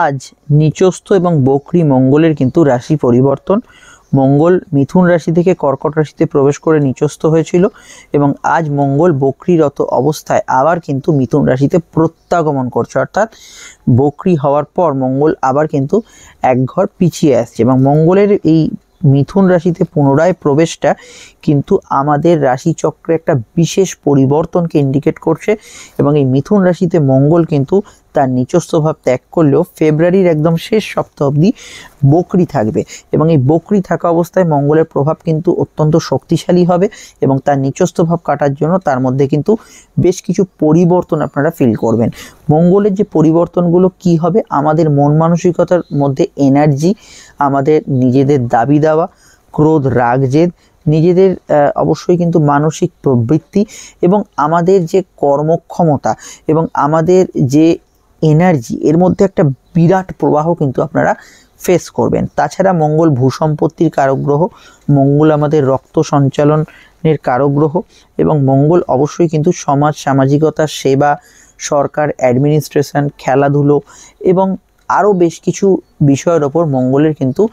আজ নিচস্থ এবং বক্রী মঙ্গলের কিন্তু রাশি পরিবর্তন। মঙ্গল মিথুন রাশি থেকে কর্কট রাশিতে প্রবেশ করে নিচস্থ হয়েছিল এবং আজ মঙ্গল বক্রীরত অবস্থায় আবার কিন্তু মিথুন রাশিতে প্রত্যাগমন করছে, অর্থাৎ বক্রী হওয়ার পর মঙ্গল আবার কিন্তু এক ঘর পিছিয়ে আসছে এবং মঙ্গলের এই মিথুন রাশিতে পুনরায় প্রবেশটা কিন্তু আমাদের রাশিচক্রে একটা বিশেষ পরিবর্তনকে ইন্ডিকেট করছে এবং এই মিথুন রাশিতে মঙ্গল কিন্তু তার নিচস্থ ভাব ত্যাগ করলেও ফেব্রুয়ারির একদম শেষ সপ্তাহ অবধি বক্রী থাকবে এবং এই বক্রী থাকা অবস্থায় মঙ্গলের প্রভাব কিন্তু অত্যন্ত শক্তিশালী হবে এবং তার নিচস্থ ভাব কাটার জন্য তার মধ্যে কিন্তু বেশ কিছু পরিবর্তন আপনারা ফিল করবেন। মঙ্গলের যে পরিবর্তনগুলো কি হবে, আমাদের মন মানসিকতার মধ্যে এনার্জি, আমাদের নিজেদের দাবি দাওয়া, ক্রোধ, রাগ, জেদ, নিজেদের অবশ্যই কিন্তু মানসিক প্রবৃত্তি এবং আমাদের যে কর্মক্ষমতা এবং আমাদের যে এনার্জি, এর মধ্যে একটা বিরাট প্রবাহ কিন্তু আপনারা ফেস করবেন। তাছাড়া মঙ্গল ভূসম্পত্তির কারক গ্রহ, মঙ্গল আমাদের রক্ত সঞ্চালনের কারক গ্রহ এবং মঙ্গল অবশ্যই কিন্তু সমাজ, সামাজিকতা, সেবা, সরকার, অ্যাডমিনিস্ট্রেশন, খেলাধুলো এবং আরও বেশ কিছু বিষয়ের ওপর মঙ্গলের কিন্তু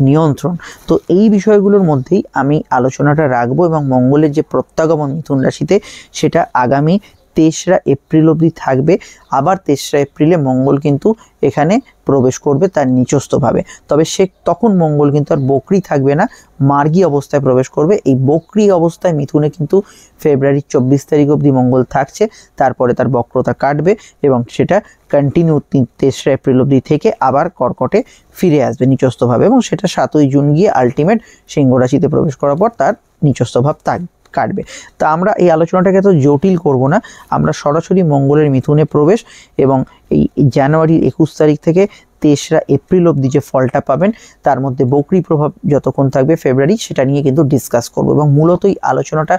নিয়ন্ত্রণ। তো এই বিষয়গুলোর মধ্যেই আমি আলোচনাটা রাখবো এবং মঙ্গলের যে প্রত্যাগমন মিথুন রাশিতে সেটা আগামী 3রা এপ্রিল অবধি থাকবে। আবার 3রা এপ্রিলে মঙ্গল কিন্তু এখানে প্রবেশ করবে তার নিচস্থভাবে, তবে তখন মঙ্গল কিন্তু আর বক্রী থাকবে না, মার্গী অবস্থায় প্রবেশ করবে। এই বক্রী অবস্থায় মিথুনে কিন্তু ফেব্রুয়ারির 24 তারিখ অবধি মঙ্গল থাকছে, তারপরে তার বক্রতা কাটবে এবং সেটা কন্টিনিউ 3রা এপ্রিল অবধি থেকে আবার কর্কটে ফিরে আসবে নিচস্থভাবে এবং সেটা 7ই জুন গিয়ে আলটিমেট সিংহ রাশিতে প্রবেশ করার পর তার নিচস্থভাব কাটবে। তা আমরা এই আলোচনাটাকে এত জটিল করব না, আমরা সরাসরি মঙ্গলের মিথুনে প্রবেশ এবং এই জানুয়ারির 21 তারিখ থেকে 3রা এপ্রিল অবধি যে ফলটা পাবেন তার মধ্যে বক্রী প্রভাব যতক্ষণ থাকবে ফেব্রুয়ারি, সেটা নিয়ে কিন্তু ডিসকাস করব এবং মূলত এই আলোচনাটা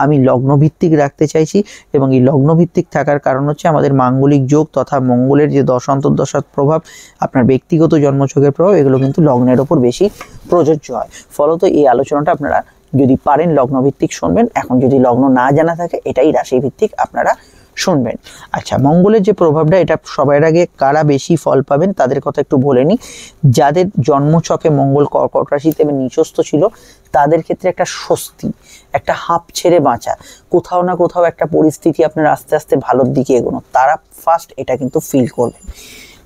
আমি লগ্নভিত্তিক রাখতে চাইছি এবং এই লগ্নভিত্তিক থাকার কারণ হচ্ছে আমাদের মাঙ্গলিক যোগ তথা মঙ্গলের যে দশা অন্তর্দশার প্রভাব, আপনার ব্যক্তিগত জন্মছকের প্রভাব, এগুলো কিন্তু লগ্নের ওপর বেশি প্রযোজ্য হয়। ফলত এই আলোচনাটা আপনারা যদি পারেন লগ্নভিত্তিক শুনবেন, এখন যদি লগ্ন না জানা থাকে এটাই রাশিভিত্তিক আপনারা শুনবেন। আচ্ছা, মঙ্গলের যে প্রভাবটা, এটা সবার আগে কারা বেশি ফল পাবেন তাদের কথা একটু বলে নিই। যাদের জন্মছকে মঙ্গল কর্কট রাশিতে নিচস্থ ছিল তাদের ক্ষেত্রে একটা স্বস্তি, একটা হাঁপ ছেড়ে বাঁচা, কোথাও না কোথাও একটা পরিস্থিতি আপনার আস্তে আস্তে ভালোর দিকে এগোনো, তারা ফার্স্ট এটা কিন্তু ফিল করবেন।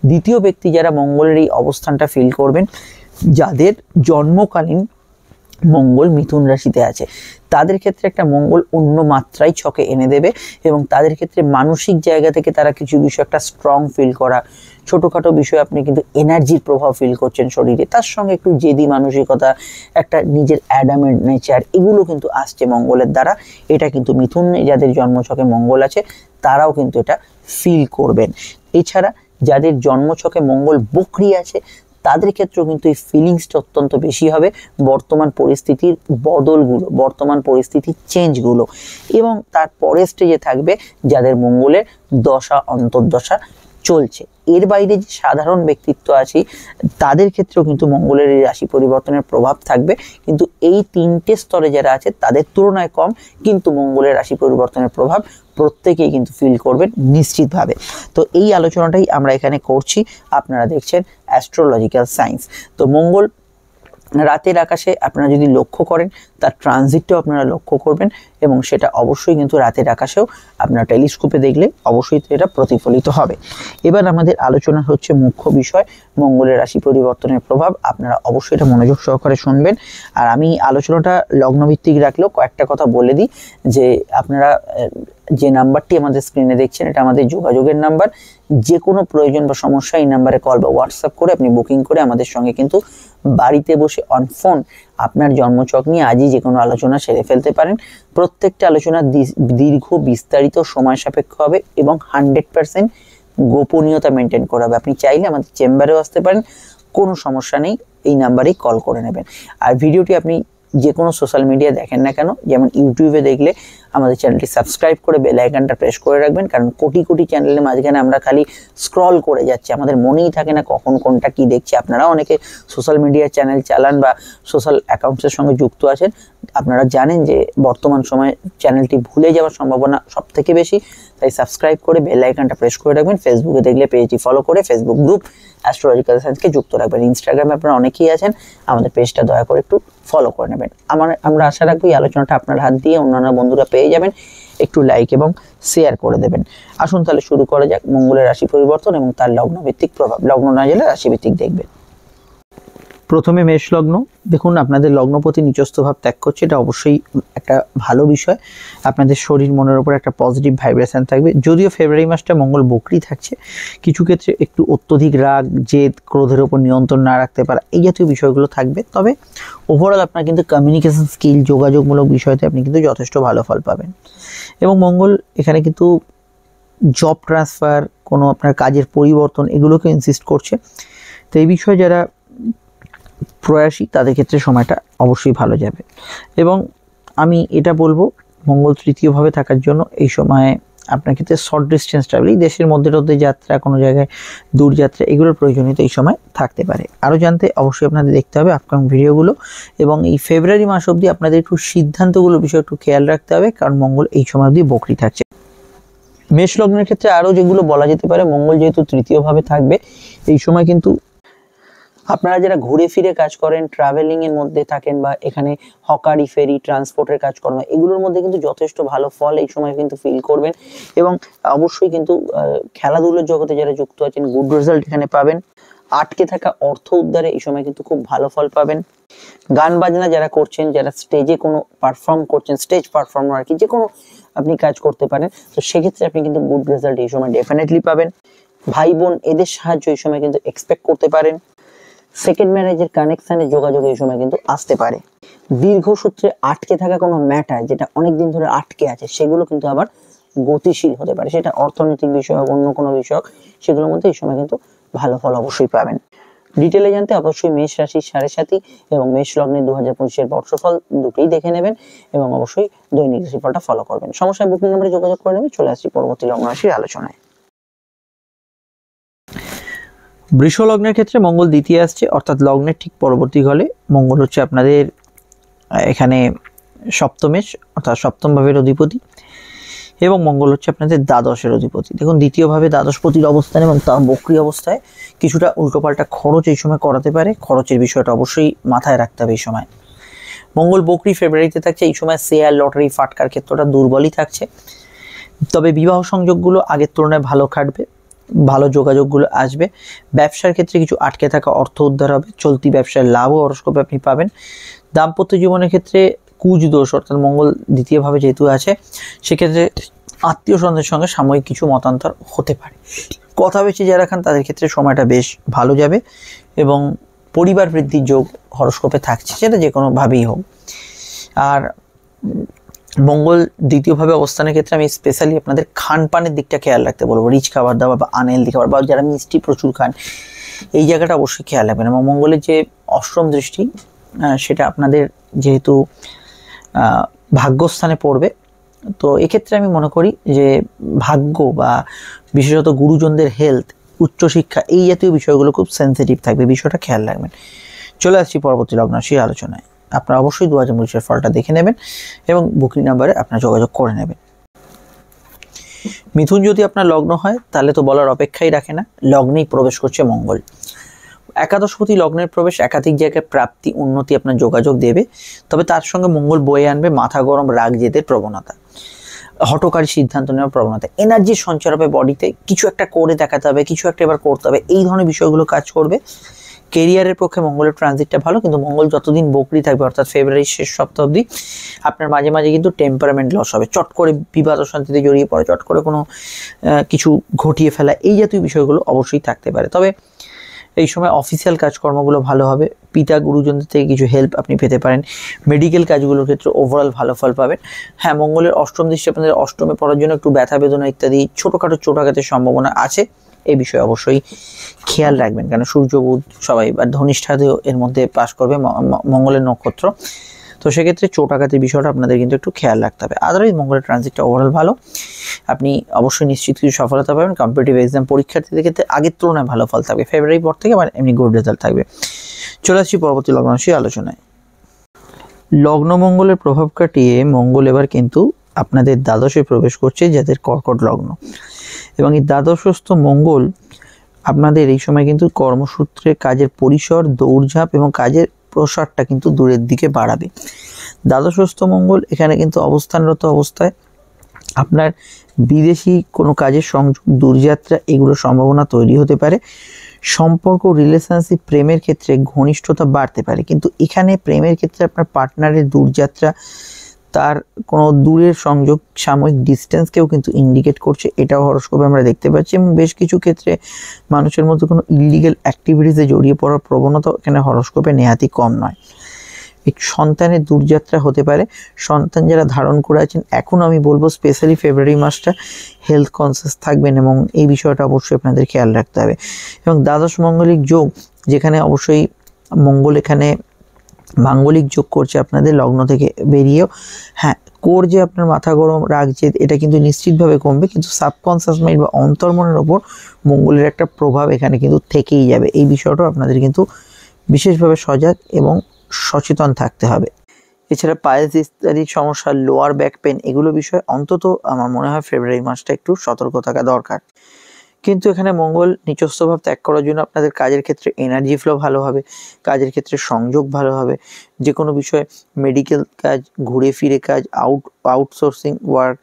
দ্বিতীয় ব্যক্তি যারা মঙ্গলের এই অবস্থানটা ফিল করবেন, যাদের জন্মকালীন মঙ্গল মিথুন রাশিতে আছে, তাদের ক্ষেত্রে একটা মঙ্গল অন্য মাত্রায় ছকে এনে দেবে এবং তাদের ক্ষেত্রে মানসিক জায়গা থেকে তারা কিছু বিষয় একটা স্ট্রং ফিল করা, ছোটোখাটো বিষয়ে আপনি কিন্তু এনার্জির প্রভাব ফিল করছেন শরীরে, তার সঙ্গে একটু জেদি মানসিকতা, একটা নিজের অ্যাডামেন্ট নেচার, এগুলো কিন্তু আসছে মঙ্গলের দ্বারা। এটা কিন্তু মিথুনে যাদের জন্মছকে মঙ্গল আছে তারাও কিন্তু এটা ফিল করবেন। এছাড়া যাদের জন্মছকে মঙ্গল বক্রী আছে তাদের ক্ষেত্রেও কিন্তু এই ফিলিংসটা অত্যন্ত বেশি হবে, বর্তমান পরিস্থিতির বদলগুলো, বর্তমান পরিস্থিতির চেঞ্জগুলো। এবং তার পরের স্টেজে থাকবে যাদের মঙ্গলের দশা অন্তর্দশা চলছে। এর বাইরে যে সাধারণ ব্যক্তিত্ব আছে তাদের ক্ষেত্রেও কিন্তু মঙ্গলের এই রাশি পরিবর্তনের প্রভাব থাকবে, কিন্তু এই 3টে স্তরে যারা আছে তাদের তুলনায় কম, কিন্তু মঙ্গলের রাশি পরিবর্তনের প্রভাব প্রত্যেকেই কিন্তু ফিল করবেন নিশ্চিতভাবে। তো এই আলোচনাটাই আমরা এখানে করছি, আপনারা দেখছেন অ্যাস্ট্রোলজিক্যাল সায়েন্স। তো মঙ্গল রাতের আকাশে আপনারা যদি লক্ষ্য করেন তার ট্রানজিটটাও আপনারা লক্ষ্য করবেন এবং সেটা অবশ্যই কিন্তু রাতের আকাশেও আপনারা টেলিস্কোপে দেখলে অবশ্যই এটা প্রতিফলিত হবে। এবার আমাদের আলোচনা হচ্ছে মুখ্য বিষয় মঙ্গলের রাশি পরিবর্তনের প্রভাব, আপনারা অবশ্যই এটা মনোযোগ সহকারে শুনবেন। আর আমি আলোচনাটা লগ্নভিত্তিক রাখলেও কয়েকটা কথা বলে দিই যে আপনারা যে নাম্বারটি আমাদের স্ক্রিনে দেখছেন এটা আমাদের যোগাযোগের নাম্বার, যে কোনো প্রয়োজন বা সমস্যা এই নাম্বারে কল বা হোয়াটসঅ্যাপ করে আপনি বুকিং করে আমাদের সঙ্গে কিন্তু বাড়িতে বসে অন ফোন আপনার জন্মছক নিয়ে আজই যে কোনো আলোচনা সেরে ফেলতে পারেন। প্রত্যেকটা আলোচনা দীর্ঘ, বিস্তারিত, সময় সাপেক্ষ হবে এবং 100% গোপনীয়তা মেনটেন করা হবে। আপনি চাইলে আমাদের চেম্বারেও আসতে পারেন, কোনো সমস্যা নেই, এই নাম্বারেই কল করে নেবেন। আর ভিডিওটি আপনি যে কোনো সোশ্যাল মিডিয়া দেখেন না কেন, যেমন ইউটিউবে দেখলে আমাদের চ্যানেলটি সাবস্ক্রাইব করে বেল আইকনটা প্রেস করে রাখবেন, কারণ কোটি কোটি চ্যানেলের মাঝখানে আমরা খালি স্ক্রল করে যাচ্ছি, আমাদের মনেই থাকে না কখন কোনটা কি দেখছি। আপনারা অনেকে সোশ্যাল মিডিয়া চ্যানেল চালান বা সোশ্যাল অ্যাকাউন্টসের সঙ্গে যুক্ত আছেন, আপনারা জানেন যে বর্তমান সময়ে চ্যানেলটি ভুলে যাওয়ার সম্ভাবনা সব থেকে বেশি। তাই সাবস্ক্রাইব করে বেল আইকনটা প্রেস করে রাখবেন। ফেসবুকে দেখলে পেজটি ফলো করে ফেসবুক গ্রুপ অ্যাস্ট্রোলজিক্যাল সায়েন্সকে যুক্ত রাখবেন। ইনস্টাগ্রামে আপনারা অনেকেই আছেন, আমাদের পেজটা দয়া করে একটু ফলো করে নেবেন। আমরা আশা রাখবো এই আলোচনাটা আপনার হাত দিয়ে অন্যান্য বন্ধুরা পেয়ে যাবেন, একটু লাইক এবং শেয়ার করে দেবেন। আসুন তাহলে শুরু করা যাক মঙ্গলের রাশি পরিবর্তন এবং তার লগ্নভিত্তিক প্রভাব। লগ্ন না জেলে রাশিভিত্তিক দেখবেন। প্রথমে মেষ লগ্ন। দেখুন, আপনাদের লগ্নপতি নিচস্থ ভাব ত্যাগ করছে, এটা অবশ্যই একটা ভালো বিষয়। আপনাদের শরীর মনের উপর একটা পজিটিভ ভাইব্রেশন থাকবে। যদিও ফেব্রুয়ারি মাসটা মঙ্গল বকরি থাকছে, কিছু ক্ষেত্রে একটু অত্যধিক রাগ, জেদ, ক্রোধের উপর নিয়ন্ত্রণ না রাখতে পারা, এই জাতীয় বিষয়গুলো থাকবে। তবে ওভারঅল আপনার কিন্তু কমিউনিকেশন স্কিল, যোগাযোগমূলক বিষয়তে আপনি কিন্তু যথেষ্ট ভালো ফল পাবেন। এবং মঙ্গল এখানে কিন্তু জব ট্রান্সফার, কোনো আপনার কাজের পরিবর্তন, এগুলোকে ইনসিস্ট করছে। তো এই বিষয়ে যারা প্রয়াসী তাদের ক্ষেত্রে সময়টা অবশ্যই ভালো যাবে। এবং আমি এটা বলবো, মঙ্গল তৃতীয়ভাবে থাকার জন্য এই সময়ে আপনার ক্ষেত্রে শর্ট ডিস্টেন্স ট্রাভেল, এই দেশের মধ্যে যাত্রা, কোনো জায়গায় দূর যাত্রা, এগুলোর প্রয়োজনীয়তা এই সময় থাকতে পারে। আরও জানতে অবশ্যই আপনাদের দেখতে হবে আপকামিং ভিডিওগুলো। এবং এই ফেব্রুয়ারি মাস অবধি আপনাদের একটু সিদ্ধান্তগুলোর বিষয়ে একটু খেয়াল রাখতে হবে, কারণ মঙ্গল এই সময় অবধি বকরি থাকছে। মেষ লগ্নের ক্ষেত্রে আরও যেগুলো বলা যেতে পারে, মঙ্গল যেহেতু তৃতীয়ভাবে থাকবে এই সময় কিন্তু আপনারা যারা ঘুরে ফিরে কাজ করেন, ট্রাভেলিং এর মধ্যে থাকেন, বা এখানে হকারি, ফেরি, ট্রান্সপোর্টের কাজকর্ম, এগুলোর মধ্যে কিন্তু যথেষ্ট ভালো ফল এই সময় কিন্তু ফিল করবেন। এবং অবশ্যই কিন্তু খেলাধুলার জগতে যারা যুক্ত আছেন, গুড রেজাল্ট এখানে পাবেন। আটকে থাকা অর্থ উদ্ধারে এই সময় কিন্তু খুব ভালো ফল পাবেন। গান বাজনা যারা করছেন, যারা স্টেজে কোনো পারফর্ম করছেন, স্টেজ পারফর্মার আর কি, যে কোনো আপনি কাজ করতে পারেন, তো সেক্ষেত্রে আপনি কিন্তু গুড রেজাল্ট এই সময় ডেফিনেটলি পাবেন। ভাই বোন এদের সাহায্য এই সময় কিন্তু এক্সপেক্ট করতে পারেন। সেকেন্ড ম্যারেজের কানেকশনে যোগাযোগ এই সময় কিন্তু আসতে পারে। দীর্ঘসূত্রে আটকে থাকা কোনো ম্যাটার, যেটা অনেকদিন ধরে আটকে আছে, সেগুলো কিন্তু আবার গতিশীল হতে পারে। সেটা অর্থনৈতিক বিষয় হোক, অন্য কোনো বিষয় হোক, সেগুলোর মধ্যে এই সময় কিন্তু ভালো ফল অবশ্যই পাবেন। ডিটেলে জানতে অবশ্যই মেষ রাশির 7.5 এবং মেষ লগ্নের 2025-এর বর্ষফল দুটোই দেখে নেবেন, এবং অবশ্যই দৈনিক রাশিফলটা ফলো করবেন। সমস্যায় বুকিং নম্বরে যোগাযোগ করে নেবেন। চলে আসছি পরবর্তী লগ্ন রাশির আলোচনায়। বৃষ লগ্নের ক্ষেত্রে মঙ্গল দ্বিতীয় আসছে, অর্থাৎ লগ্নের ঠিক পরবর্তী ঘরে মঙ্গল হচ্ছে আপনাদের এখানে সপ্তমেশ, অর্থাৎ সপ্তম ভাবের অধিপতি, এবং মঙ্গল হচ্ছে আপনাদের দ্বাদশের অধিপতি। দেখুন, দ্বিতীয়ভাবে দ্বাদশপতির অবস্থান এবং তার বক্রি অবস্থায় কিছুটা উল্টোপাল্টা খরচ এই সময় করাতে পারে। খরচের বিষয়টা অবশ্যই মাথায় রাখতে হবে এই সময়। মঙ্গল বক্রি ফেব্রুয়ারিতে থাকছে, এই সময় শেয়ার, লটারি, ফাটকার ক্ষেত্রটা দুর্বলই থাকছে। তবে বিবাহ সংযোগগুলো আগের তুলনায় ভালো খাটবে, ভালো যোগাযোগগুলো আসবে। ব্যবসার ক্ষেত্রে কিছু আটকে থাকা অর্থ উদ্ধার হবে। চলতি ব্যবসায় লাভও হরস্কোপে আপনি পাবেন। দাম্পত্য জীবনের ক্ষেত্রে কুজ দোষ, অর্থাৎ মঙ্গল দ্বিতীয়ভাবে যেহেতু আছে, সেক্ষেত্রে আত্মীয় স্বজনদের সঙ্গে সাময়িক কিছু মতান্তর হতে পারে। কথা বেশি যারা খান তাদের ক্ষেত্রে সময়টা বেশ ভালো যাবে, এবং পরিবার বৃদ্ধির যোগ হরস্কোপে থাকছে, সেটা যে কোনোভাবেই হোক। আর মঙ্গল দ্বিতীয়ভাবে অবস্থানের ক্ষেত্রে আমি স্পেশালি আপনাদের খানপানের দিকটা খেয়াল রাখতে বলবো। রিচ খাবার দাবার বা আনহেলদি খাবার, বা যারা মিষ্টি প্রচুর খান, এই জায়গাটা অবশ্যই খেয়াল রাখবেন। এবং মঙ্গলের যে অষ্টম দৃষ্টি, সেটা আপনাদের যেহেতু ভাগ্যস্থানে পড়বে, তো এক্ষেত্রে আমি মনে করি যে ভাগ্য বা বিশেষত গুরুজনদের হেলথ, উচ্চশিক্ষা, এই জাতীয় বিষয়গুলো খুব সেন্সিটিভ থাকবে, বিষয়টা খেয়াল রাখবেন। চলে আসছি পরবর্তী লগ্ন রাশির আলোচনায়। আপনারা অবশ্যই 2025-এর ফলটা দেখে নেবেন এবং বুকিং নাম্বারে আপনারা যোগাযোগ করে নেবেন। মিথুন যদি আপনার লগ্ন হয় তাহলে তো বলার অপেক্ষাই রাখে না, লগ্নেই প্রবেশ করছে মঙ্গল। একাদশপতি লগ্নের প্রবেশ একাধিক জায়গায় প্রাপ্তি, উন্নতি, আপনার যোগাযোগ দেবে। তবে তার সঙ্গে মঙ্গল বয়ে আনবে মাথা গরম, রাগ, জেদের প্রবণতা, হঠকারী সিদ্ধান্ত নেওয়ার প্রবণতা, এনার্জি সঞ্চার হবে বডিতে, কিছু একটা করে দেখাতে হবে, কিছু একটা এবার করতে হবে, এই ধরনের বিষয়গুলো কাজ করবে। কেরিয়ারের পক্ষে মঙ্গলের ট্রানজিটটা ভালো, কিন্তু মঙ্গল যতদিন বকরি থাকবে, অর্থাৎ ফেব্রুয়ারির শেষ সপ্তাহ অবধি, আপনার মাঝে মাঝে কিন্তু টেম্পারামেন্ট লস হবে। চট করে বিবাদ অশান্তিতে জড়িয়ে পড়ে, চট করে কোনো কিছু ঘটিয়ে ফেলা, এই জাতীয় বিষয়গুলো অবশ্যই থাকতে পারে। তবে এই সময় অফিসিয়াল কাজকর্মগুলো ভালো হবে, পিতা গুরুজনদের থেকে কিছু হেল্প আপনি পেতে পারেন। মেডিকেল কাজগুলোর ক্ষেত্রে ওভারঅল ভালো ফল পাবেন। হ্যাঁ, মঙ্গলের অষ্টম দৃষ্টি আপনাদের অষ্টমে পড়ার জন্য একটু ব্যথা বেদনা ইত্যাদি ছোটোখাটো চোটাঘাতের সম্ভাবনা আছে, এই বিষয়ে অবশ্যই খেয়াল রাখবেন। কারণ সূর্য বুধ সবাই বা ধনিষ্ঠাতেও এর মধ্যে পাস করবে মঙ্গলের নক্ষত্র, তো সেক্ষেত্রে চোট আঘাতের বিষয়টা আপনাদের কিন্তু একটু খেয়াল রাখতে হবে। আদারওয়াইজ মঙ্গলের ট্রানজিটটা ওভারঅল ভালো, আপনি অবশ্যই নিশ্চিত কিছু সফলতা পাবেন। কম্পিটিটিভ এক্সাম পরীক্ষার্থীদের ক্ষেত্রে আগের তুলনায় ভালো ফল থাকবে, ফেব্রুয়ারি পর থেকে আবার এমনি গুড রেজাল্ট থাকবে। চলে আসছি পরবর্তী লগ্ন রাশির আলোচনায়। লগ্ন মঙ্গলের প্রভাব কাটিয়ে মঙ্গল এবার কিন্তু আপনাদের দ্বাদশে প্রবেশ করছে, যাদের কর্কট লগ্ন, এবং এই দ্বাদশস্থ মঙ্গল আপনাদের এই সময় কিন্তু কর্মসূত্রে কাজের পরিসর, দৌড়ঝাঁপ এবং কাজের প্রসারটা কিন্তু দূরের দিকে বাড়াবে। দ্বাদশস্থ মঙ্গল এখানে কিন্তু অবস্থানরত অবস্থায় আপনার বিদেশি কোনো কাজের সংযোগ, দূরযাত্রা এগুলোর সম্ভাবনা তৈরি হতে পারে। সম্পর্ক, রিলেশনশিপ, প্রেমের ক্ষেত্রে ঘনিষ্ঠতা বাড়তে পারে, কিন্তু এখানে প্রেমের ক্ষেত্রে আপনার পার্টনারের দূরযাত্রা, তার কোনো দূরের সংযোগ, সাময়িক ডিস্টেন্সকেও কিন্তু ইন্ডিকেট করছে, এটাও হরোস্কোপে আমরা দেখতে পাচ্ছি। এবং বেশ কিছু ক্ষেত্রে মানুষের মধ্যে কোনো ইলিগাল অ্যাক্টিভিটিসে জড়িয়ে পড়ার প্রবণতা এখানে হরোস্কোপে নেহাতই কম নয়। এক সন্তানের দূরযাত্রা হতে পারে। সন্তান যারা ধারণ করে আছেন, এখন আমি বলবো স্পেশালি ফেব্রুয়ারি মাসটা হেলথ কনসিয়াস থাকবেন এবং এই বিষয়টা অবশ্যই আপনাদের খেয়াল রাখতে হবে। এবং দ্বাদশ মঙ্গলিক যোগ, যেখানে অবশ্যই মঙ্গল এখানে মাঙ্গলিক যোগ করছে আপনাদের লগ্ন থেকে বেরিয়েও, হ্যাঁ কোর যে আপনার মাথা গরম, রাগ, জেদ, এটা কিন্তু নিশ্চিতভাবে কমবে, কিন্তু সাবকনসিয়াস মাইন্ড বা অন্তর্মনের ওপর মঙ্গলের একটা প্রভাব এখানে কিন্তু থেকেই যাবে। এই বিষয়টাও আপনাদের কিন্তু বিশেষভাবে সজাগ এবং সচেতন থাকতে হবে। এছাড়া পায়েস ইত্যাদি সমস্যা, লোয়ার ব্যাক পেন, এগুলো বিষয়ে অন্তত আমার মনে হয় ফেব্রুয়ারি মাসটা একটু সতর্ক থাকা দরকার। কিন্তু এখানে মঙ্গল নিচস্থ ভাব ত্যাগ করার জন্য আপনাদের কাজের ক্ষেত্রে এনার্জি ফ্লো ভালো হবে, কাজের ক্ষেত্রে সংযোগ ভালো হবে, যে কোনো বিষয়ে মেডিকেল কাজ, ঘুরে ফিরে কাজ, আউটসোর্সিং ওয়ার্ক,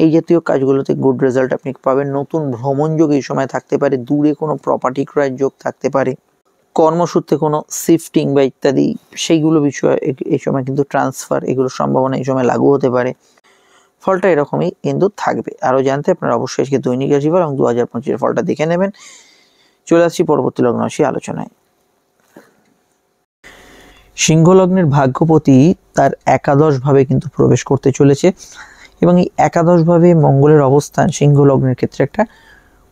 এই জাতীয় কাজগুলোতে গুড রেজাল্ট আপনি পাবেন। নতুন ভ্রমণ যোগ এই সময় থাকতে পারে, দূরে কোনো প্রপার্টি ক্রয়ের যোগ থাকতে পারে, কর্মসূত্রে কোনো শিফটিং বা ইত্যাদি সেইগুলো বিষয়ে এই সময় কিন্তু ট্রান্সফার, এগুলোর সম্ভাবনা এই সময় লাগু হতে পারে। ফলটা এরকমই কিন্তু থাকবে। আরও জানতে আপনারা অবশ্যই আজকে দৈনিক রাশিফল এবং 2025 ফলটা দেখে নেবেন। চলে আসছি পরবর্তী লগ্ন রাশি আলোচনায়। সিংহ লগ্নের ভাগ্যপতি তার একাদশভাবে কিন্তু প্রবেশ করতে চলেছে, এবং এই একাদশভাবে মঙ্গলের অবস্থান সিংহ লগ্নের ক্ষেত্রে একটা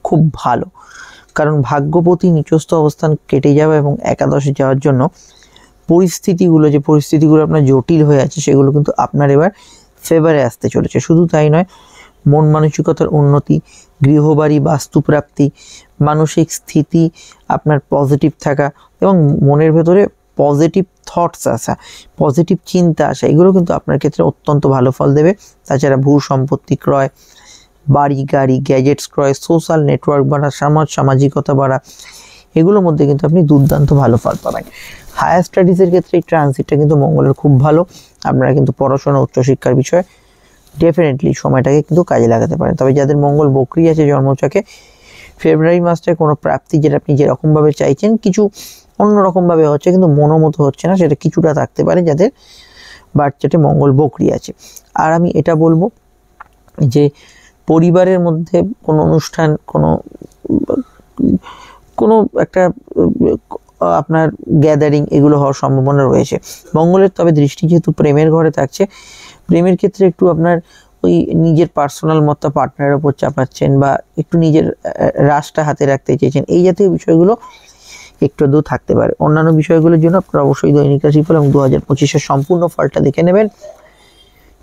খুব ভালো, কারণ ভাগ্যপতি নিচস্থ অবস্থান কেটে যাবে এবং একাদশে যাওয়ার জন্য যে পরিস্থিতিগুলো আপনার জটিল হয়ে আছে সেগুলো কিন্তু আপনার এবার ফেভারে আসতে চলেছে। শুধু তাই নয়, মন মানসিকতার উন্নতি, গৃহবাড়ি বাস্তুপ্রাপ্তি, মানসিক স্থিতি আপনার পজিটিভ থাকা এবং মনের ভেতরে পজিটিভ থটস আসা, পজিটিভ চিন্তা আসা, এগুলো কিন্তু আপনার ক্ষেত্রে অত্যন্ত ভালো ফল দেবে। তাছাড়া ভূ সম্পত্তি ক্রয়, বাড়ি গাড়ি গ্যাজেটস ক্রয়, সোশ্যাল নেটওয়ার্ক বাড়া, সামাজিকতা বাড়া, এগুলোর মধ্যে কিন্তু আপনি দুর্দান্ত ভালো ফল পাবেন। হায়ার স্টাডিজের ক্ষেত্রে এই ট্রানজিটটা কিন্তু মঙ্গলের খুব ভালো, আপনারা কিন্তু পড়াশোনা উচ্চশিক্ষার বিষয়ে ডেফিনেটলি সময়টাকে কিন্তু কাজে লাগাতে পারেন। তবে যাদের মঙ্গল বক্রি আছে জন্মছকে, ফেব্রুয়ারি মাসটায় কোনো প্রাপ্তি যেটা আপনি যেরকমভাবে চাইছেন কিছু অন্যরকমভাবে হচ্ছে, কিন্তু মনোমতো হচ্ছে না, সেটা কিছুটা থাকতে পারে যাদের বাচ্চাটে মঙ্গল বক্রি আছে। আর আমি এটা বলবো যে পরিবারের মধ্যে কোনো অনুষ্ঠান, কোনো একটা আপনার গ্যাদারিং, এগুলো হওয়ার সম্ভাবনা রয়েছে মঙ্গলের। তবে দৃষ্টি যেহেতু প্রেমের ঘরে থাকছে, প্রেমের ক্ষেত্রে একটু আপনার ওই নিজের পার্সোনাল মতটা পার্টনারের ওপর চাপাচ্ছেন বা একটু নিজের রাশটা হাতে রাখতে চেয়েছেন, এই জাতীয় বিষয়গুলো একটু দূর থাকতে পারে। অন্যান্য বিষয়গুলোর জন্য আপনারা অবশ্যই দৈনিক রাশিফল এবং 2025-এর সম্পূর্ণ ফলটা দেখে নেবেন।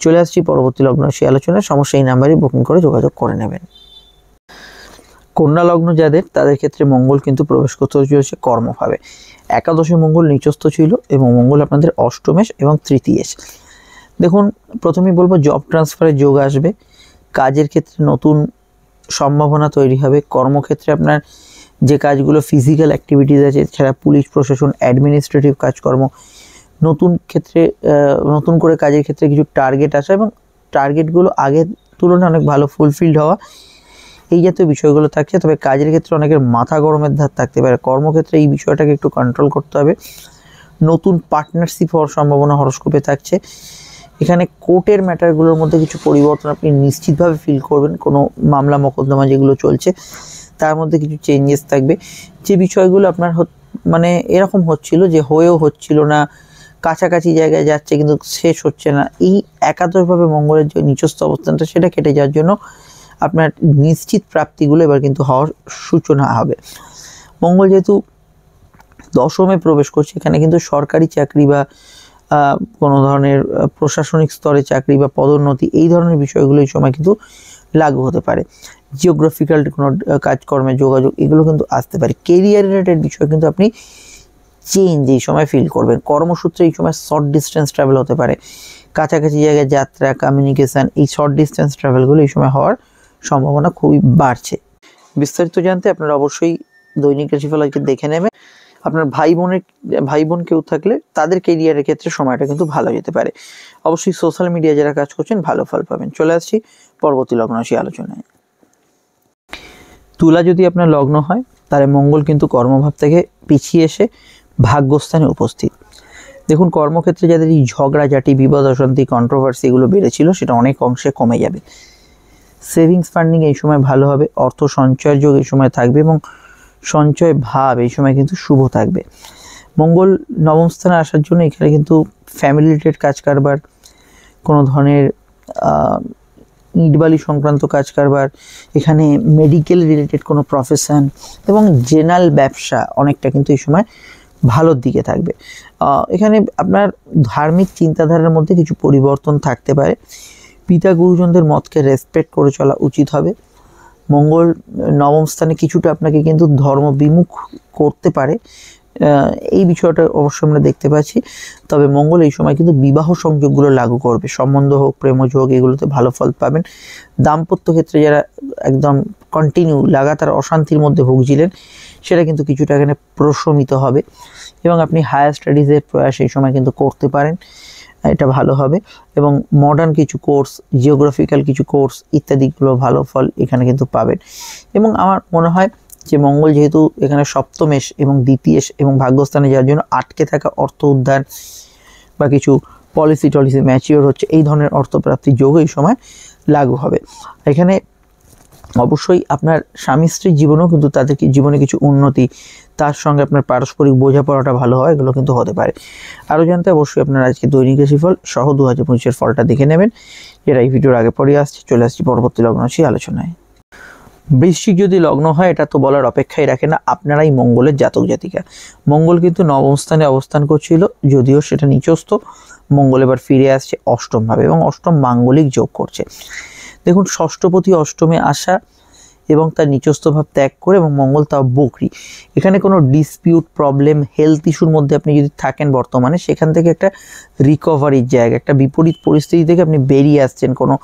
চলে আসছি পরবর্তী লগ্ন রাশি আলোচনায়। সমস্যা এই নাম্বারে বুকিং করে যোগাযোগ করে নেবেন। কন্যা লগ্ন যাদের, তাদের ক্ষেত্রে মঙ্গল কিন্তু প্রবেশ করতে চলেছে কর্মভাবে। একাদশে মঙ্গল নিচস্থ ছিল এবং মঙ্গল আপনাদের অষ্টমেশ এবং তৃতীয়েশ। দেখুন, প্রথমেই বলবো জব ট্রান্সফারের যোগ আসবে, কাজের ক্ষেত্রে নতুন সম্ভাবনা তৈরি হবে, কর্মক্ষেত্রে আপনার যে কাজগুলো ফিজিক্যাল অ্যাক্টিভিটিস আছে, এছাড়া পুলিশ প্রশাসন, অ্যাডমিনিস্ট্রেটিভ কাজকর্ম, নতুন করে কাজের ক্ষেত্রে কিছু টার্গেট আসা এবং টার্গেটগুলো আগের তুলনায় অনেক ভালো ফুলফিলড হওয়া, এই জাতীয় বিষয়গুলো থাকছে। তবে কাজের ক্ষেত্রে অনেকের মাথা গরমের ধার থাকতে পারে, কর্মক্ষেত্রে এই বিষয়টাকে একটু কন্ট্রোল করতে হবে। নতুন পার্টনারশিপ হওয়ার সম্ভাবনা হরোস্কোপে থাকছে। এখানে কোর্টের ম্যাটারগুলোর মধ্যে কিছু পরিবর্তন আপনি নিশ্চিতভাবে ফিল করবেন। কোনো মামলা মোকদ্দমা যেগুলো চলছে তার মধ্যে কিছু চেঞ্জেস থাকবে। যে বিষয়গুলো আপনার মানে এরকম হচ্ছিল যে হয়েও হচ্ছিল না, কাছাকাছি জায়গায় যাচ্ছে কিন্তু শেষ হচ্ছে না, এই একাদশভাবে মঙ্গলের যে নিচস্থ অবস্থানটা সেটা কেটে যাওয়ার জন্য আপনার নিশ্চিত প্রাপ্তিগুলো এবার কিন্তু হওয়ার সূচনা হবে। মঙ্গল যেহেতু দশমে প্রবেশ করছে, এখানে কিন্তু সরকারি চাকরি বা কোনো ধরনের প্রশাসনিক স্তরে চাকরি বা পদোন্নতি, এই ধরনের বিষয়গুলো এই সময় কিন্তু লাগু হতে পারে। জিওগ্রাফিক্যাল কোনো কাজকর্মে যোগাযোগ, এগুলো কিন্তু আসতে পারে। কেরিয়ার রিলেটেড বিষয় কিন্তু আপনি চেঞ্জ এই সময় ফিল করবেন। কর্মসূত্রে এই সময় শর্ট ডিস্টেন্স ট্রাভেল হতে পারে, কাছাকাছি জায়গায় যাত্রা, কমিউনিকেশান, এই শর্ট ডিস্টেন্স ট্রাভেলগুলো এই সময় হওয়ার সম্ভাবনা খুবই বাড়ছে। বিস্তারিত জানতে আপনারা অবশ্যই দৈনিক রাশিফল আজকে দেখে নেবেন। আপনার ভাই বোন কেউ থাকলে তাদের কেরিয়ারের ক্ষেত্রে সময়টা কিন্তু ভালো যেতে পারে। অবশ্যই সোশ্যাল মিডিয়া যারা কাজ করছেন ভালো ফল পাবেন। চলে আসছি পরবর্তী লগ্ন রাশি আলোচনায়। তুলা যদি আপনার লগ্ন হয়, তাহলে মঙ্গল কিন্তু কর্মভাব থেকে পিছিয়ে এসে ভাগ্যস্থানে উপস্থিত। দেখুন, কর্মক্ষেত্রে যাদের এই ঝগড়াঝাটি, বিবাদ অশান্তি, কন্ট্রোভার্সি এগুলো বেড়েছিল, সেটা অনেক অংশে কমে যাবে। সেভিংস ফান্ডিং এই সময় ভালো হবে, অর্থ সঞ্চয়ের যোগ এই সময় থাকবে এবং সঞ্চয় ভাব এই সময় কিন্তু শুভ থাকবে। মঙ্গল নবম স্থানে আসার জন্য এখানে কিন্তু ফ্যামিলি রিলেটেড কাজ কারবার, কোনো ধরনের ইটবালি সংক্রান্ত কাজ কারবার, এখানে মেডিকেল রিলেটেড কোনো প্রফেশন এবং জেনারেল ব্যবসা অনেকটা কিন্তু এই সময় ভালোর দিকে থাকবে। এখানে আপনার ধার্মিক চিন্তাধারার মধ্যে কিছু পরিবর্তন থাকতে পারে। পিতা গুরুজনদের মতকে রেসপেক্ট করে চলা উচিত হবে। মঙ্গল নবম স্থানে কিছুটা আপনাকে কিন্তু ধর্ম বিমুখ করতে পারে, এই বিষয়টা অবশ্যই আমরা দেখতে পাচ্ছি। তবে মঙ্গল এই সময় কিন্তু বিবাহ সংযোগগুলো লাগু করবে, সম্বন্ধ হোক, প্রেমজ হোক, এগুলোতে ভালো ফল পাবেন। দাম্পত্য ক্ষেত্রে যারা একদম কন্টিনিউ লাগাতার অশান্তির মধ্যে ভুগছিলেন, সেটা কিন্তু কিছুটা এখানে প্রশমিত হবে এবং আপনি হায়ার স্টাডিজের প্রয়াস এই সময় কিন্তু করতে পারেন, এটা ভালো হবে। এবং মডার্ন কিছু কোর্স, জিওগ্রাফিক্যাল কিছু কোর্স ইত্যাদিগুলো ভালো ফল এখানে কিন্তু পাবেন। এবং আমার মনে হয় যে মঙ্গল যেহেতু এখানে সপ্তমেশ এবং দ্বিতীয়েশ এবং ভাগ্যস্থানে যাওয়ার জন্য আটকে থাকা অর্থ উদ্ধার বা কিছু পলিসি ম্যাচিওর হচ্ছে, এই ধরনের অর্থপ্রাপ্তির যোগ এই সময় লাগু হবে। এখানে অবশ্যই আপনার স্বামী স্ত্রীর জীবনেও কিন্তু তাদের জীবনে কিছু উন্নতি, তার সঙ্গে আপনার পারস্পরিক বোঝাপড়াটা ভালো হয়, এগুলো কিন্তু হতে পারে। আরও জানতে অবশ্যই আপনার আজকে দৈনিক রাশিফল সহ 2025-এর ফলটা দেখে নেবেন, যেটা এই ভিডিওর আগে পরে আসছে। চলে আসছি পরবর্তী লগ্ন রাশি আলোচনায়। বৃশ্চিক যদি লগ্ন হয়, এটা তো বলার অপেক্ষাই রাখে না, আপনারাই মঙ্গলের জাতক জাতিকা। মঙ্গল কিন্তু নবম স্থানে অবস্থান করছিল, যদিও সেটা নিচস্থ। মঙ্গল এবার ফিরে আসছে অষ্টমভাবে এবং অষ্টম মাঙ্গলিক যোগ করছে। দেখুন, ষষ্ঠপতি অষ্টমে আসা এবং তার নিচস্থ ভাব ত্যাগ করে, এবং মঙ্গল তাও বকরি। এখানে কোনো ডিসপিউট, প্রবলেম, হেলথ ইস্যুর মধ্যে আপনি যদি থাকেন বর্তমানে, সেখান থেকে একটা রিকভারির জায়গা, একটা বিপরীত পরিস্থিতি থেকে আপনি বেরিয়ে আসছেন কোনো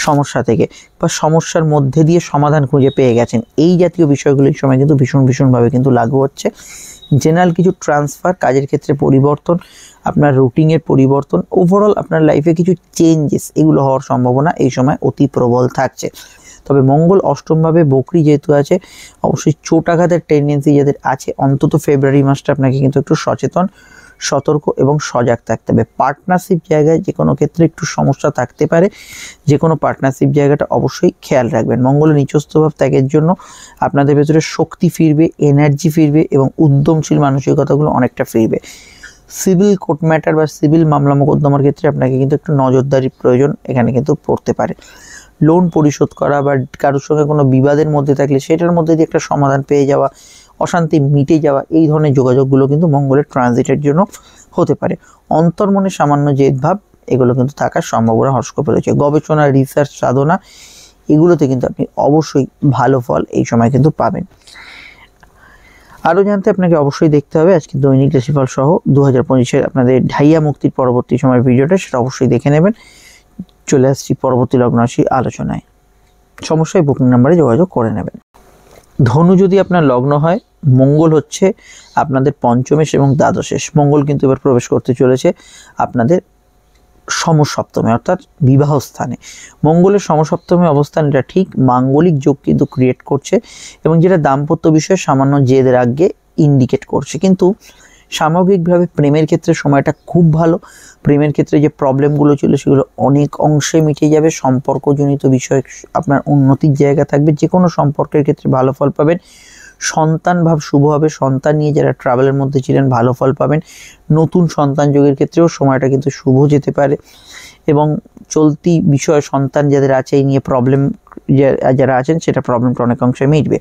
সমস্যা থেকে, বা সমস্যার মধ্যে দিয়ে সমাধান খুঁজে পেয়ে গেছেন, এই জাতীয় বিষয়গুলো এই সময় কিন্তু ভীষণভাবে কিন্তু লাগু হচ্ছে। জেনারেল কিছু ট্রান্সফার, কাজের ক্ষেত্রে পরিবর্তন, আপনার রুটিনের পরিবর্তন, ওভারঅল আপনার লাইফে কিছু চেঞ্জেস, এগুলো হওয়ার সম্ভাবনা এই সময় অতি প্রবল থাকছে। তবে মঙ্গল অষ্টমভাবে বকরি যেহেতু আছে, অবশ্যই চোটাঘাতের টেন্ডেন্সি যাদের আছে, অন্তত ফেব্রুয়ারি মাসটা আপনাকে কিন্তু একটু সচেতন, সতর্ক এবং সজাগ থাকতে হবে। পার্টনারশিপ জায়গায় যে কোনো ক্ষেত্রে একটু সমস্যা থাকতে পারে, যে কোনো পার্টনারশিপ জায়গাটা অবশ্যই খেয়াল রাখবেন। মঙ্গলের নিচস্থ ভাব ত্যাগের জন্য আপনাদের ভেতরে শক্তি ফিরবে, এনার্জি ফিরবে এবং উদ্যমশীল মানসিকতাগুলো অনেকটা ফিরবে। সিভিল কোর্ট ম্যাটার বা সিভিল মামলা মোকদ্দমার ক্ষেত্রে আপনাকে কিন্তু একটু নজরদারির প্রয়োজন এখানে কিন্তু পড়তে পারে। লোন পরিশোধ করা বা কারোর সঙ্গে কোনো বিবাদের মধ্যে থাকলে সেটার মধ্যে দিয়ে একটা সমাধান পেয়ে যাওয়া, অশান্তি মিটে যাওয়া, এই ধরনের যোগাযোগগুলো কিন্তু মঙ্গলের ট্রানজিটের জন্য হতে পারে। অন্তর্মনে সামান্য জেদভাব, এগুলো কিন্তু থাকার সম্ভাবনা হরস্কোপে রয়েছে। গবেষণা, রিসার্চ, সাধনা, এগুলোতে কিন্তু আপনি অবশ্যই ভালো ফল এই সময় কিন্তু পাবেন। আরও জানতে আপনাকে অবশ্যই দেখতে হবে আজকে দৈনিক রাশিফল সহ 2025-এর আপনাদের ঢাইয়া মুক্তির পরবর্তী সময়ের ভিডিওটা, সেটা অবশ্যই দেখে নেবেন। চলে আসছি পরবর্তী লগ্ন রাশি আলোচনায়। সমস্যায় বুকিং নাম্বারে যোগাযোগ করে নেবেন। ধনু যদি আপনার লগ্ন হয়, মঙ্গল হচ্ছে আপনাদের পঞ্চমেশ এবং দ্বাদশেষ। মঙ্গল কিন্তু এবার প্রবেশ করতে চলেছে আপনাদের সমসপ্তমে, অর্থাৎ বিবাহ স্থানে। মঙ্গলের সমসপ্তমে অবস্থান, এটা ঠিক মাঙ্গলিক যোগ কিন্তু ক্রিয়েট করছে এবং যেটা দাম্পত্য বিষয়ে সামান্য জেদ রাগকে ইন্ডিকেট করছে। কিন্তু সামগ্রিকভাবে প্রেমের ক্ষেত্রে সময়টা খুব ভালো। প্রেমের ক্ষেত্রে যে প্রবলেমগুলো ছিল সেগুলো অনেক অংশে মিটে যাবে। সম্পর্কজনিত বিষয়ে আপনার উন্নতির জায়গা থাকবে, যে কোনো সম্পর্কের ক্ষেত্রে ভালো ফল পাবেন। সন্তান ভাব শুভ হবে, সন্তান নিয়ে যারা ট্রাভেলের মধ্যে ছিলেন ভালো ফল পাবেন। নতুন সন্তান যোগের ক্ষেত্রেও সময়টা কিন্তু শুভ যেতে পারে এবং চলতি বিষয়ে সন্তান যাদের আছে এই নিয়ে প্রবলেম যারা আছেন, সেটা প্রবলেমটা অনেক অংশে মিটবে।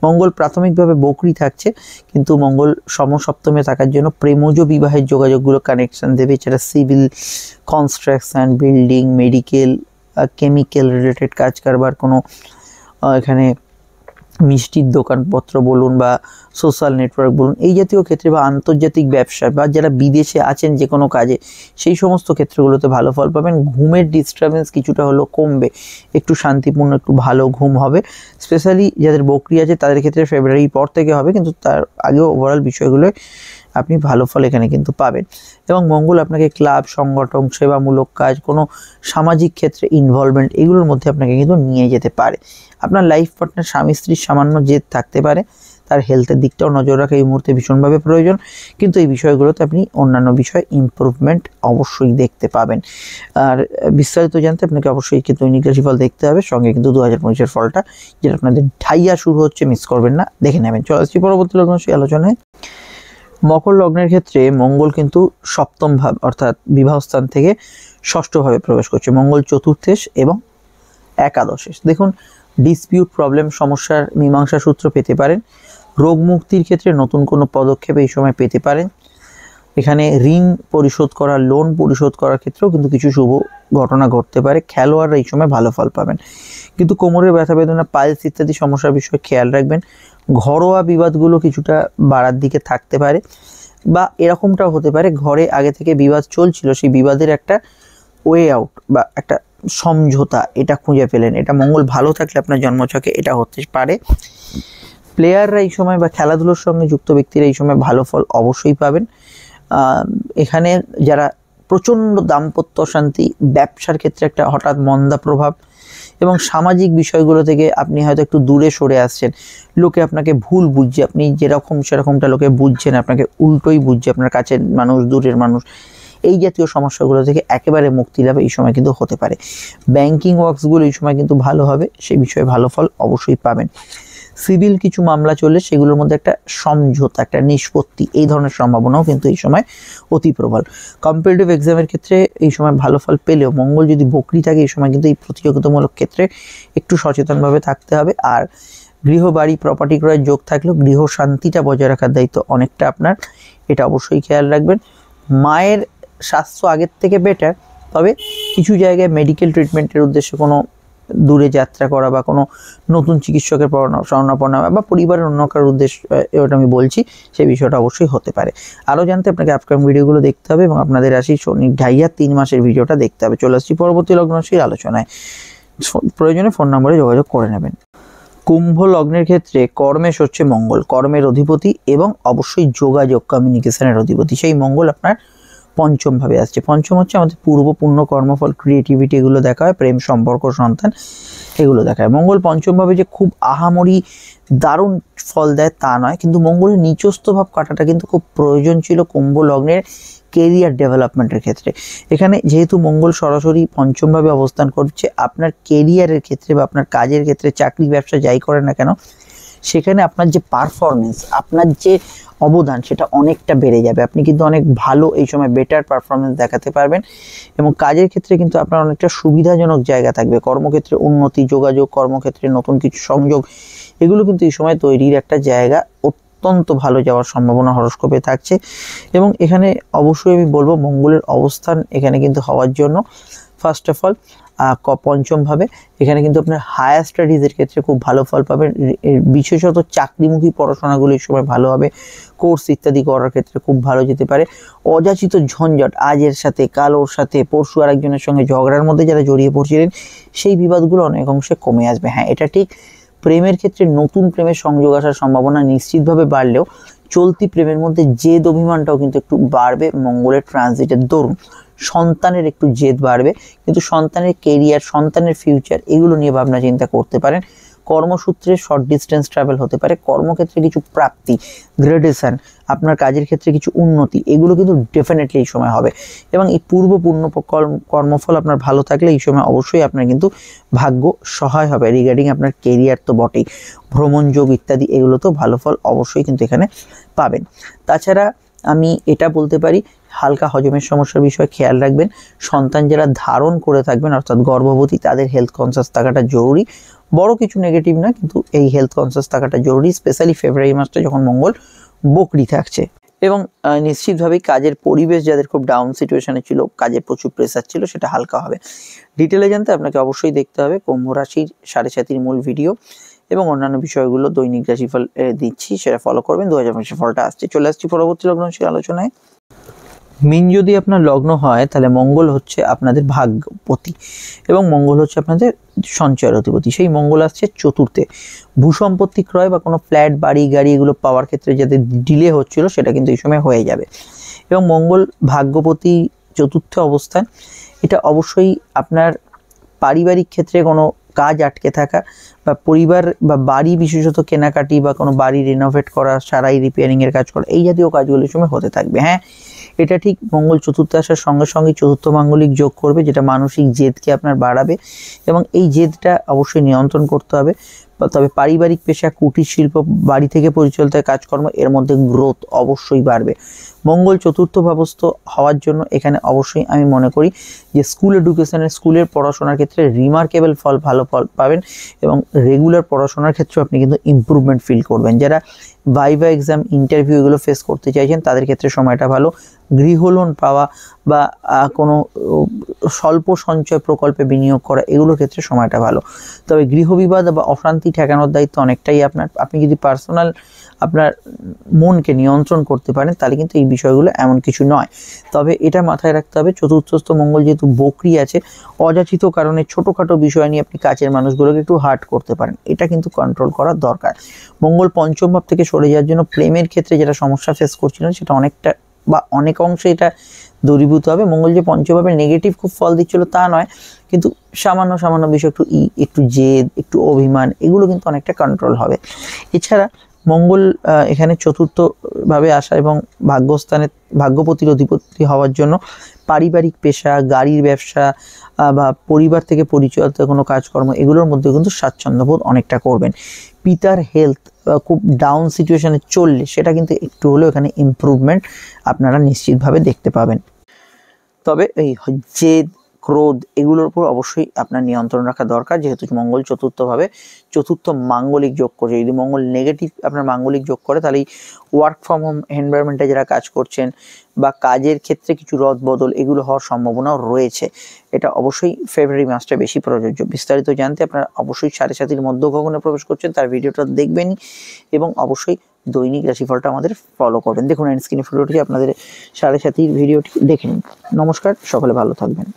মঙ্গল প্রাথমিকভাবে বকরি থাকছে, কিন্তু মঙ্গল সমসপ্তমে থাকার জন্য প্রেমজ বিবাহের যোগাযোগগুলো কানেকশন দেবে। এছাড়া civil, construction, building, medical, chemical related কাজ কারবার, কোনো এখানে মিষ্টির দোকানপত্র বলুন বা সোশ্যাল নেটওয়ার্ক বলুন, এই জাতীয় ক্ষেত্রে বা আন্তর্জাতিক ব্যবসা বা যারা বিদেশে আছেন যে কোনো কাজে, সেই সমস্ত ক্ষেত্রগুলোতে ভালো ফল পাবেন। ঘুমের ডিস্টারবেন্স কিছুটা হলো কমবে, একটু শান্তিপূর্ণ একটু ভালো ঘুম হবে। স্পেশালি যাদের বকরি আছে তাদের ক্ষেত্রে ফেব্রুয়ারির পর থেকে হবে, কিন্তু তার আগেও ওভারঅল বিষয়গুলো আপনি ভালো ফল এখানে কিন্তু পাবেন। এবং মঙ্গল আপনাকে ক্লাব, সংগঠন, সেবামূলক কাজ, কোনো সামাজিক ক্ষেত্রে ইনভলভমেন্ট, এগুলোর মধ্যে আপনাকে কিন্তু নিয়ে যেতে পারে। আপনার লাইফ পার্টনার স্বামী স্ত্রীর সামান্য জেদ থাকতে পারে, তার হেলথের দিকটাও নজর রাখা এই মুহূর্তে ভীষণভাবে প্রয়োজন, কিন্তু এই বিষয়গুলোতে আপনি অন্যান্য বিষয়ে ইমপ্রুভমেন্ট অবশ্যই দেখতে পাবেন। আর বিস্তারিত জানতে আপনাকে অবশ্যই কিন্তু দৈনিক রাশিফল দেখতে হবে, সঙ্গে কিন্তু 2019-এর ফলটা যেটা আপনাদের ঢাইয়া শুরু হচ্ছে, মিস করবেন না, দেখে নেবেন। চলে আসছি পরবর্তী লগ্ন সেই আলোচনায়। মকর লগ্নের ক্ষেত্রে মঙ্গল কিন্তু সপ্তম ভাব অর্থাৎ বিবাহস্থান থেকে ষষ্ঠভাবে প্রবেশ করছে। মঙ্গল চতুর্থেশ এবং একাদশেশ। দেখুন, ডিসপিউট, প্রবলেম, সমস্যার মীমাংসা সূত্র পেতে পারেন। রোগ মুক্তির ক্ষেত্রে নতুন কোনো পদক্ষেপ এই সময় পেতে পারেন। এখানে ঋণ পরিশোধ করা, লোন পরিশোধ করার ক্ষেত্রেও কিন্তু কিছু শুভ ঘটনা ঘটতে পারে। খেলোয়াড়রা এই সময় ভালো ফল পাবেন, কিন্তু কোমরের ব্যথা বেদনা, পাইলস ইত্যাদি সমস্যার বিষয়ে খেয়াল রাখবেন। ঘরোয়া বিবাদগুলো কিছুটা বাড়ার দিকে থাকতে পারে, বা এরকমটাও হতে পারে ঘরে আগে থেকে বিবাদ চলছিল, সেই বিবাদের একটা ওয়ে আউট বা একটা সমঝোতা এটা খুঁজে পেলেন। এটা মঙ্গল ভালো থাকলে আপনার জন্মছকে এটা হতে পারে। প্লেয়াররা এই সময় বা খেলাধুলোর সঙ্গে যুক্ত ব্যক্তিরা এই সময় ভালো ফল অবশ্যই পাবেন। এখানে যারা প্রচণ্ড দাম্পত্য অশান্তি, ব্যবসার ক্ষেত্রে একটা হঠাৎ মন্দা প্রভাব, এবং সামাজিক বিষয়গুলো থেকে আপনি হয়তো একটু দূরে সরে আসছেন, লোকে আপনাকে ভুল বুঝছে, আপনি যেরকম সেরকমটা লোকে বুঝছেন, আপনাকে উল্টোই বুঝছে, আপনার কাছের মানুষ, দূরের মানুষ, এই জাতীয় সমস্যাগুলো থেকে একেবারে মুক্তি লাভ এই সময় কিন্তু হতে পারে। ব্যাংকিং ওয়ার্কসগুলো এই সময় কিন্তু ভালো হবে, সেই বিষয়ে ভালো ফল অবশ্যই পাবেন। সিভিল কিছু মামলা চললে সেগুলোর মধ্যে একটা সমঝোতা, একটা নিষ্পত্তি, এই ধরনের সম্ভাবনাও কিন্তু এই সময় অতি প্রবল। কম্পিটিটিভ এক্সামের ক্ষেত্রে এই সময় ভালো ফল পেলেও মঙ্গল যদি বকরি থাকে এই সময় কিন্তু এই প্রতিযোগিতামূলক ক্ষেত্রে একটু সচেতনভাবে থাকতে হবে। আর গৃহ, বাড়ি, প্রপার্টি ক্রয়ের যোগ থাকলেও গৃহ শান্তিটা বজায় রাখার দায়িত্ব অনেকটা আপনার, এটা অবশ্যই খেয়াল রাখবেন। মায়ের স্বাস্থ্য আগের থেকে বেটার, তবে কিছু জায়গায় মেডিকেল ট্রিটমেন্টের উদ্দেশ্যে কোনো দূরে যাত্রা করা বা কোনো নতুন চিকিৎসকের শরণাপন্ন বা পরিবারের অন্য কারোর উদ্দেশ্য, এটা আমি বলছি, সেই বিষয়টা অবশ্যই হতে পারে। আরও জানতে আপনাকে আপকামিং ভিডিওগুলো দেখতে হবে এবং আপনাদের রাশি শনি ঢাইয়া 3 মাসের ভিডিওটা দেখতে হবে। চলে আসছি পরবর্তী লগ্ন রাশির আলোচনায়। প্রয়োজনে ফোন নম্বরে যোগাযোগ করে নেবেন। কুম্ভ লগ্নের ক্ষেত্রে কর্মেশ হচ্ছে মঙ্গল, কর্মের অধিপতি এবং অবশ্যই যোগাযোগ, কমিউনিকেশনের অধিপতি। সেই মঙ্গল আপনার পঞ্চম ভাবে আসছে। পঞ্চম হচ্ছে আমাদের পূর্ব পুণ্য, কর্মফল, ক্রিয়েটিভিটি, এগুলো দেখা হয়, প্রেম, সম্পর্ক, সন্তান, এগুলো দেখা হয়। মঙ্গল পঞ্চম ভাবে যে খুব আহামরি দারুণ ফল দেয় তা নয়, কিন্তু মঙ্গলের নিচস্থ ভাব কাটাটা কিন্তু খুব প্রয়োজন ছিল কুম্ভ লগ্নের কেরিয়ার ডেভেলপমেন্টের ক্ষেত্রে। এখানে যেহেতু মঙ্গল সরাসরি পঞ্চমভাবে অবস্থান করছে, আপনার কেরিয়ারের ক্ষেত্রে বা আপনার কাজের ক্ষেত্রে, চাকরি ব্যবসা যাই করেন না কেন, সেখানে আপনার যে পারফরমেন্স, আপনার যে অবদান, সেটা অনেকটা বেড়ে যাবে। আপনি কিন্তু অনেক ভালো এই সময় বেটার পারফরমেন্স দেখাতে পারবেন, এবং কাজের ক্ষেত্রে কিন্তু আপনার অনেকটা সুবিধাজনক জায়গা থাকবে। কর্মক্ষেত্রে উন্নতি, যোগাযোগ, কর্মক্ষেত্রে নতুন কিছু সংযোগ, এগুলো কিন্তু এই সময় তৈরির একটা জায়গা, অত্যন্ত ভালো যাওয়ার সম্ভাবনা হরস্কোপে থাকছে। এবং এখানে অবশ্যই আমি বলবো মঙ্গলের অবস্থান এখানে কিন্তু হওয়ার জন্য ফার্স্ট অফ অল পঞ্চমভাবে এখানে কিন্তু আপনার হায়ার স্টাডিজের ক্ষেত্রে খুব ভালো ফল পাবেন। বিশেষত চাকরিমুখী পড়াশোনাগুলো এই সময় ভালো হবে, কোর্স ইত্যাদি করার ক্ষেত্রে খুব ভালো যেতে পারে। অযাচিত ঝঞ্ঝট, আজের সাথে কাল ওর সাথে, পরশু আরেকজনের সঙ্গে ঝগড়ার মধ্যে যারা জড়িয়ে পড়ছিলেন, সেই বিবাদগুলো অনেক অংশে কমে আসবে। হ্যাঁ, এটা ঠিক, প্রেমের ক্ষেত্রে নতুন প্রেমের সংযোগ আসার সম্ভাবনা নিশ্চিতভাবে বাড়লেও চলতি প্রেমের মধ্যে জেদ অভিমানটাও কিন্তু একটু বাড়বে মঙ্গলের ট্রানজিটের দরুন। সন্তানের একটু জেদ বাড়বে, কিন্তু সন্তানের কেরিয়ার, সন্তানের ফিউচার, এগুলো নিয়ে ভাবনা চিন্তা করতে পারেন। কর্মসূত্রে শর্ট ডিস্টেন্স ট্রাভেল হতে পারে, কর্মক্ষেত্রে কিছু প্রাপ্তি, গ্রেডেশন, আপনার কাজের ক্ষেত্রে কিছু উন্নতি, এগুলো কিন্তু ডেফিনেটলি এই সময় হবে। এবং এই পূর্ব পূর্ণ কর্মফল আপনার ভালো থাকলে এই সময় অবশ্যই আপনার কিন্তু ভাগ্য সহায় হবে। রিগার্ডিং আপনার কেরিয়ার তো বটেই, ভ্রমণ যোগ ইত্যাদি, এগুলো তো ভালো ফল অবশ্যই কিন্তু এখানে পাবেন। তাছাড়া আমি এটা বলতে পারি, হালকা হজমের সমস্যার বিষয়ে খেয়াল রাখবেন। সন্তান যারা ধারণ করে থাকবেন অর্থাৎ গর্ভবতী, তাদের হেলথ কনসিয়াস থাকাটা জরুরি। বড় কিছু নেগেটিভ না, কিন্তু এই হেলথ কনসিয়াস থাকাটা জরুরি, স্পেশালি ফেব্রুয়ারি মাসটা যখন মঙ্গল বকরি থাকছে। এবং নিশ্চিতভাবেই কাজের পরিবেশ যাদের খুব ডাউন সিচুয়েশনে ছিল, কাজের প্রচুর প্রেসার ছিল, সেটা হালকা হবে। ডিটেলে জানতে আপনাকে অবশ্যই দেখতে হবে কুম্ভ রাশির 7.5 মূল ভিডিও এবং অন্যান্য বিষয়গুলো দৈনিক রাশিফল দিচ্ছি, সেটা ফলো করবেন। 2025 ফলটা আসছে। চলে আসছি পরবর্তী লগ্ন রাশির আলোচনায়। মিন যদি আপনার লগ্ন হয় তাহলে মঙ্গল হচ্ছে আপনাদের ভাগ্যপতি এবং মঙ্গল হচ্ছে আপনাদের সঞ্চয়ের অধিপতি। সেই মঙ্গল আসছে চতুর্থে। ভূসম্পত্তি ক্রয় বা কোনো ফ্ল্যাট, বাড়ি, গাড়ি এগুলো পাওয়ার ক্ষেত্রে যাদের ডিলে হচ্ছিল সেটা কিন্তু এই সময় হয়ে যাবে। এবং মঙ্গল ভাগ্যপতি চতুর্থ অবস্থান, এটা অবশ্যই আপনার পারিবারিক ক্ষেত্রে কোনো কাজ আটকে থাকা বা পরিবার বা বাড়ি বিশেষত কেনাকাটি বা কোনো বাড়ি রিনোভেট করা, সারাই রিপেয়ারিংয়ের কাজ করা, এই জাতীয় কাজগুলোর সময় হতে থাকবে। হ্যাঁ, এটা ঠিক মঙ্গল চতুর্থে আসার সঙ্গে সঙ্গে চতুর্থ মাঙ্গলিক যোগ করবে, যেটা মানসিক জেদকে আপনার বাড়াবে এবং এই জেদটা অবশ্যই নিয়ন্ত্রণ করতে হবে। তবে পারিবারিক পেশা, কুটির শিল্প, বাড়ি থেকে পরিচালিত কাজকর্ম, এর মধ্যে গ্রোথ অবশ্যই বাড়বে। মঙ্গল চতুর্থ ভাবস্থ হওয়ার জন্য এখানে অবশ্যই আমি মনে করি যে স্কুল এডুকেশনের, স্কুলের পড়াশোনার ক্ষেত্রে রিমার্কেবল ভালো ফল পাবেন এবং রেগুলার পড়াশোনার ক্ষেত্রে আপনি কিন্তু ইমপ্রুভমেন্ট ফিল করবেন। যারা ভাইভা এক্সাম, ইন্টারভিউ এগুলো ফেস করতে চাইছেন তাদের ক্ষেত্রে সময়টা ভালো। গৃহলোন পাওয়া বা কোনো স্বল্প সঞ্চয় প্রকল্পে বিনিয়োগ করা, এগুলোর ক্ষেত্রে সময়টা ভালো। তবে গৃহবিবাদ বা অশান্তি ঠেকানোর দায়িত্ব অনেকটাই আপনার। আপনি যদি পার্সোনাল আপনার মনকে নিয়ন্ত্রণ করতে পারেন তাহলে কিন্তু এই বিষয়গুলো এমন কিছু নয়। তবে এটা মাথায় রাখতে হবে, চতুর্থস্থ মঙ্গল যেহেতু বকরি আছে, অযাচিত কারণে ছোটোখাটো বিষয় নিয়ে আপনি কাছের মানুষগুলোকে একটু হার্ট করতে পারেন, এটা কিন্তু কন্ট্রোল করার দরকার। মঙ্গল পঞ্চম ভাব থেকে সরে যাওয়ার জন্য প্রেমের ক্ষেত্রে যেটা সমস্যা ফেস করছিলেন সেটা অনেকটা বা অনেক অংশে এটা দূরীভূত হবে। মঙ্গল যে পঞ্চমভাবে নেগেটিভ খুব ফল দিচ্ছিল তা নয়, কিন্তু সামান্য বিষয় একটু জেদ, একটু অভিমান, এগুলো কিন্তু অনেকটা কন্ট্রোল হবে। এছাড়া মঙ্গল এখানে চতুর্থভাবে আসা এবং ভাগ্যস্থানে ভাগ্যপতির অধিপতি হওয়ার জন্য পারিবারিক পেশা, গাড়ির ব্যবসা বা পরিবার থেকে পরিচালিত কোনো কাজকর্ম, এগুলোর মধ্যে কিন্তু স্বাচ্ছন্দ্যবোধ অনেকটা করবেন। পিতার হেলথ খুব ডাউন সিচুয়েশনে চললে সেটা কিন্তু একটু হলেও এখানে ইমপ্রুভমেন্ট আপনারা নিশ্চিতভাবে দেখতে পাবেন। তবে এই জেদ, ক্রোধ এগুলোর উপর অবশ্যই আপনার নিয়ন্ত্রণ রাখা দরকার, যেহেতু মঙ্গল চতুর্থভাবে চতুর্থ মাঙ্গলিক যোগ করছে। যদি মঙ্গল নেগেটিভ আপনার মাঙ্গলিক যোগ করে তাহলে ওয়ার্ক ফ্রম হোম এনভায়রনমেন্টে যারা কাজ করছেন বা কাজের ক্ষেত্রে কিছু রদ বদল এগুলো হওয়ার সম্ভাবনাও রয়েছে। এটা অবশ্যই ফেব্রুয়ারি মাসটা বেশি প্রযোজ্য। বিস্তারিত জানতে আপনারা অবশ্যই 7.5 মধ্য গগনে প্রবেশ করছেন, তার ভিডিওটা দেখবেনই এবং অবশ্যই দৈনিক রাশিফলটা আমাদের ফলো করবেন। দেখুন স্ক্রিনে ভিডিওটি আপনাদের 7.5 ভিডিওটি দেখে নিন। নমস্কার, সকলে ভালো থাকবেন।